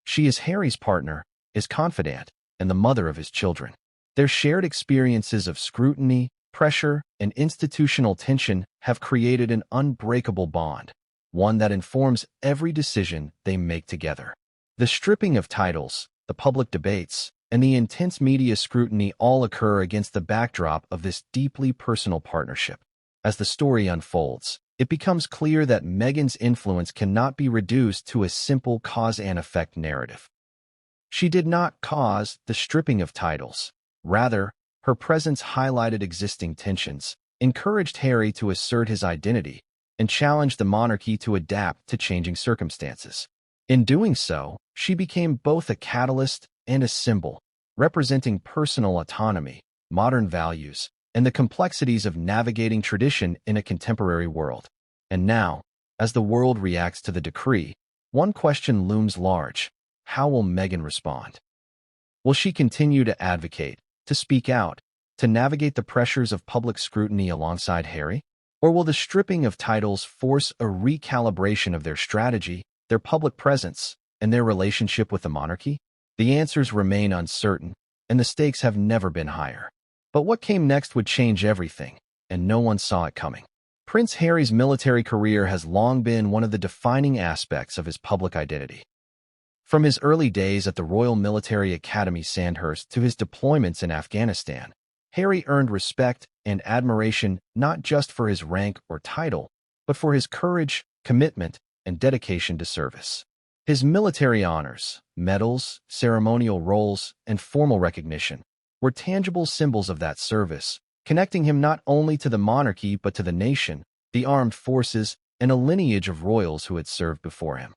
Speaker 1: She is Harry's partner, his confidant, and the mother of his children. Their shared experiences of scrutiny, pressure, and institutional tension have created an unbreakable bond, one that informs every decision they make together. The stripping of titles, the public debates, and the intense media scrutiny all occur against the backdrop of this deeply personal partnership. As the story unfolds, it becomes clear that Meghan's influence cannot be reduced to a simple cause and effect narrative. She did not cause the stripping of titles. Rather, her presence highlighted existing tensions, encouraged Harry to assert his identity, and challenged the monarchy to adapt to changing circumstances. In doing so, she became both a catalyst and a symbol, representing personal autonomy, modern values, and the complexities of navigating tradition in a contemporary world. And now, as the world reacts to the decree, one question looms large: how will Meghan respond? Will she continue to advocate, to speak out, to navigate the pressures of public scrutiny alongside Harry? Or will the stripping of titles force a recalibration of their strategy, their public presence, and their relationship with the monarchy? The answers remain uncertain, and the stakes have never been higher. But what came next would change everything, and no one saw it coming. Prince Harry's military career has long been one of the defining aspects of his public identity. From his early days at the Royal Military Academy Sandhurst to his deployments in Afghanistan, Harry earned respect and admiration not just for his rank or title, but for his courage, commitment, and dedication to service. His military honors, medals, ceremonial roles, and formal recognition were tangible symbols of that service, connecting him not only to the monarchy but to the nation, the armed forces, and a lineage of royals who had served before him.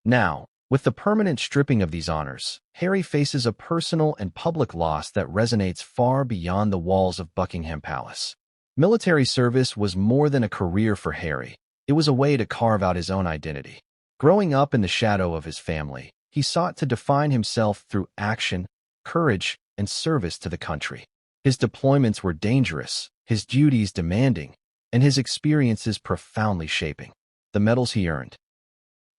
Speaker 1: Now, with the permanent stripping of these honors, Harry faces a personal and public loss that resonates far beyond the walls of Buckingham Palace. Military service was more than a career for Harry. It was a way to carve out his own identity. Growing up in the shadow of his family, he sought to define himself through action, courage, and service to the country. His deployments were dangerous, his duties demanding, and his experiences profoundly shaping. The medals he earned.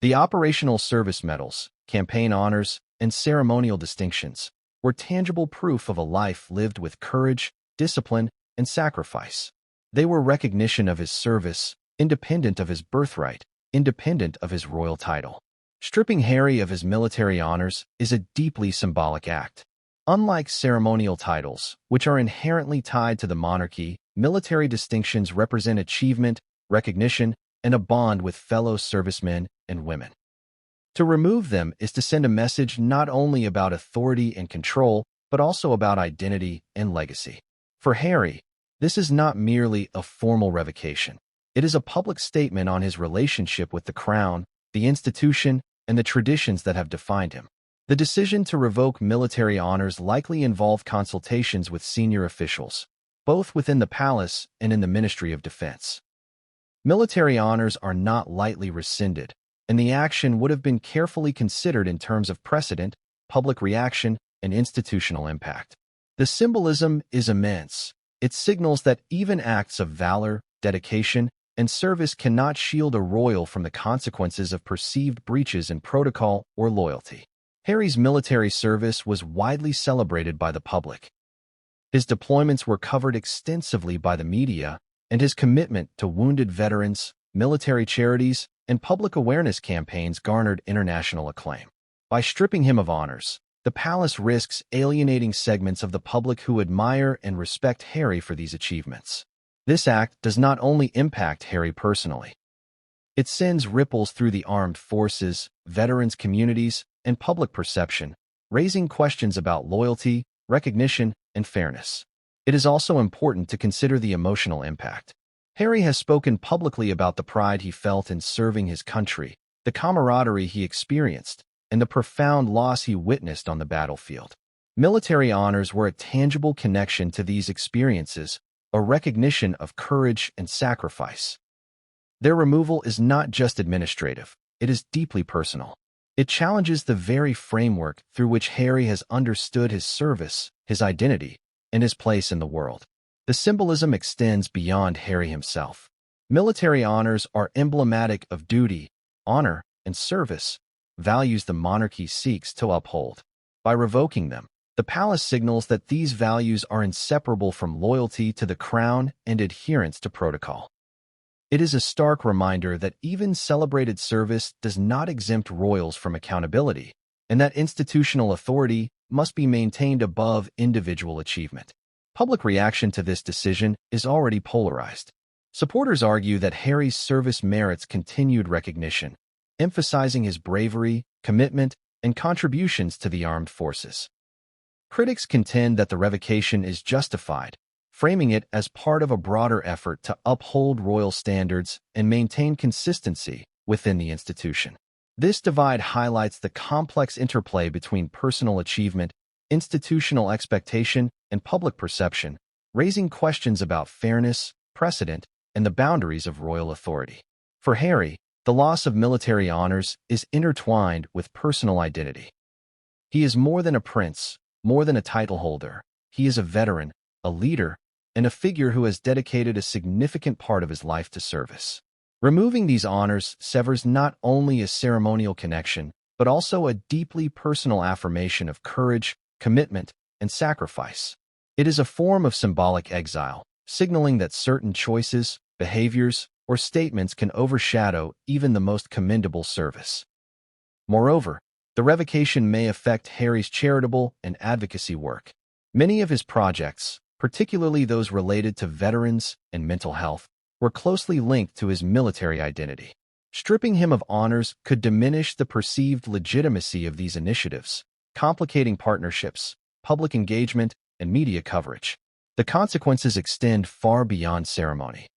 Speaker 1: The Operational Service Medals, campaign honors, and ceremonial distinctions were tangible proof of a life lived with courage, discipline, and sacrifice. They were recognition of his service, independent of his birthright, independent of his royal title. Stripping Harry of his military honors is a deeply symbolic act. Unlike ceremonial titles, which are inherently tied to the monarchy, military distinctions represent achievement, recognition, and a bond with fellow servicemen and women. To remove them is to send a message not only about authority and control, but also about identity and legacy. For Harry, this is not merely a formal revocation. It is a public statement on his relationship with the crown, the institution, and the traditions that have defined him. The decision to revoke military honors likely involved consultations with senior officials, both within the palace and in the Ministry of Defense. Military honors are not lightly rescinded, and the action would have been carefully considered in terms of precedent, public reaction, and institutional impact. The symbolism is immense. It signals that even acts of valor, dedication, and service cannot shield a royal from the consequences of perceived breaches in protocol or loyalty. Harry's military service was widely celebrated by the public. His deployments were covered extensively by the media, and his commitment to wounded veterans, military charities, and public awareness campaigns garnered international acclaim. By stripping him of honors, the palace risks alienating segments of the public who admire and respect Harry for these achievements. This act does not only impact Harry personally. It sends ripples through the armed forces, veterans communities, and public perception, raising questions about loyalty, recognition, and fairness. It is also important to consider the emotional impact. Harry has spoken publicly about the pride he felt in serving his country, the camaraderie he experienced, and the profound loss he witnessed on the battlefield. Military honors were a tangible connection to these experiences, a recognition of courage and sacrifice. Their removal is not just administrative, it is deeply personal. It challenges the very framework through which Harry has understood his service, his identity, and his place in the world. The symbolism extends beyond Harry himself. Military honors are emblematic of duty, honor, and service, values the monarchy seeks to uphold. By revoking them, the palace signals that these values are inseparable from loyalty to the crown and adherence to protocol. It is a stark reminder that even celebrated service does not exempt royals from accountability, and that institutional authority must be maintained above individual achievement. Public reaction to this decision is already polarized. Supporters argue that Harry's service merits continued recognition, emphasizing his bravery, commitment, and contributions to the armed forces. Critics contend that the revocation is justified, framing it as part of a broader effort to uphold royal standards and maintain consistency within the institution. This divide highlights the complex interplay between personal achievement, institutional expectation, and public perception, raising questions about fairness, precedent, and the boundaries of royal authority. For Harry, the loss of military honors is intertwined with personal identity. He is more than a prince, more than a title holder. He is a veteran, a leader, and a figure who has dedicated a significant part of his life to service. Removing these honors severs not only a ceremonial connection, but also a deeply personal affirmation of courage, commitment, and sacrifice. It is a form of symbolic exile, signaling that certain choices, behaviors, or statements can overshadow even the most commendable service. Moreover, the revocation may affect Harry's charitable and advocacy work. Many of his projects, particularly those related to veterans and mental health, were closely linked to his military identity. Stripping him of honors could diminish the perceived legitimacy of these initiatives, complicating partnerships, public engagement, and media coverage. The consequences extend far beyond ceremony.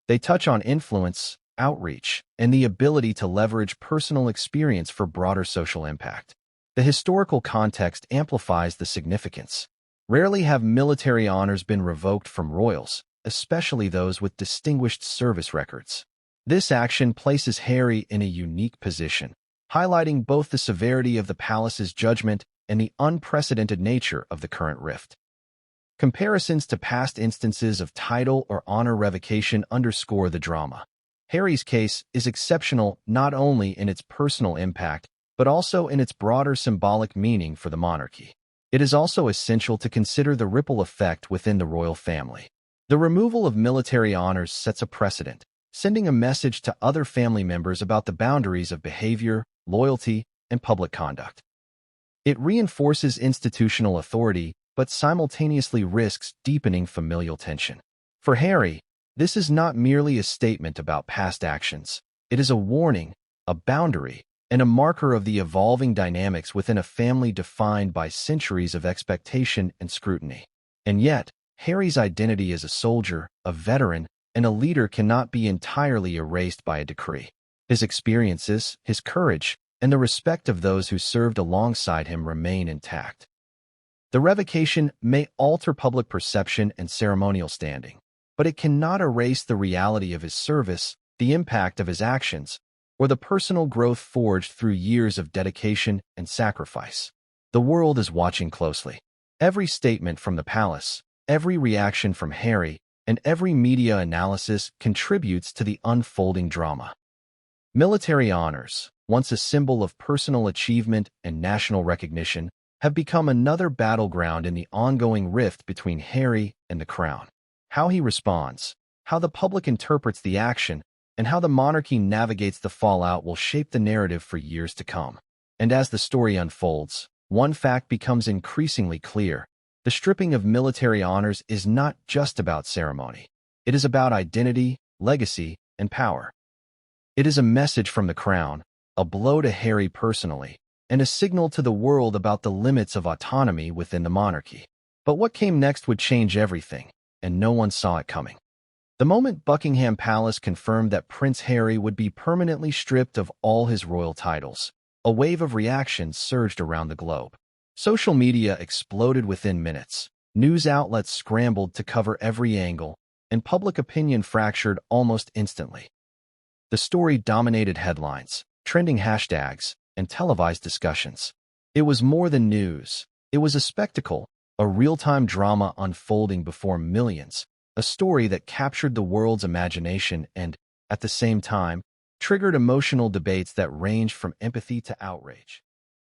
Speaker 1: They touch on influence, outreach, and the ability to leverage personal experience for broader social impact. The historical context amplifies the significance. Rarely have military honors been revoked from royals, especially those with distinguished service records. This action places Harry in a unique position, highlighting both the severity of the palace's judgment and the unprecedented nature of the current rift. Comparisons to past instances of title or honor revocation underscore the drama. Harry's case is exceptional not only in its personal impact, but also in its broader symbolic meaning for the monarchy. It is also essential to consider the ripple effect within the royal family. The removal of military honors sets a precedent, sending a message to other family members about the boundaries of behavior, loyalty, and public conduct. It reinforces institutional authority, but simultaneously risks deepening familial tension. For Harry, this is not merely a statement about past actions. It is a warning, a boundary, and a marker of the evolving dynamics within a family defined by centuries of expectation and scrutiny. And yet, Harry's identity as a soldier, a veteran, and a leader cannot be entirely erased by a decree. His experiences, his courage, and the respect of those who served alongside him remain intact. The revocation may alter public perception and ceremonial standing, but it cannot erase the reality of his service, the impact of his actions, or the personal growth forged through years of dedication and sacrifice. The world is watching closely. Every statement from the palace, every reaction from Harry, and every media analysis contributes to the unfolding drama. Military honors, once a symbol of personal achievement and national recognition, have become another battleground in the ongoing rift between Harry and the crown. How he responds, how the public interprets the action, and how the monarchy navigates the fallout will shape the narrative for years to come. And as the story unfolds, one fact becomes increasingly clear. The stripping of military honors is not just about ceremony. It is about identity, legacy, and power. It is a message from the crown, a blow to Harry personally, and a signal to the world about the limits of autonomy within the monarchy. But what came next would change everything, and no one saw it coming. The moment Buckingham Palace confirmed that Prince Harry would be permanently stripped of all his royal titles, a wave of reactions surged around the globe. Social media exploded within minutes, news outlets scrambled to cover every angle, and public opinion fractured almost instantly. The story dominated headlines, trending hashtags, and televised discussions. It was more than news. It was a spectacle, a real-time drama unfolding before millions, a story that captured the world's imagination and, at the same time, triggered emotional debates that ranged from empathy to outrage.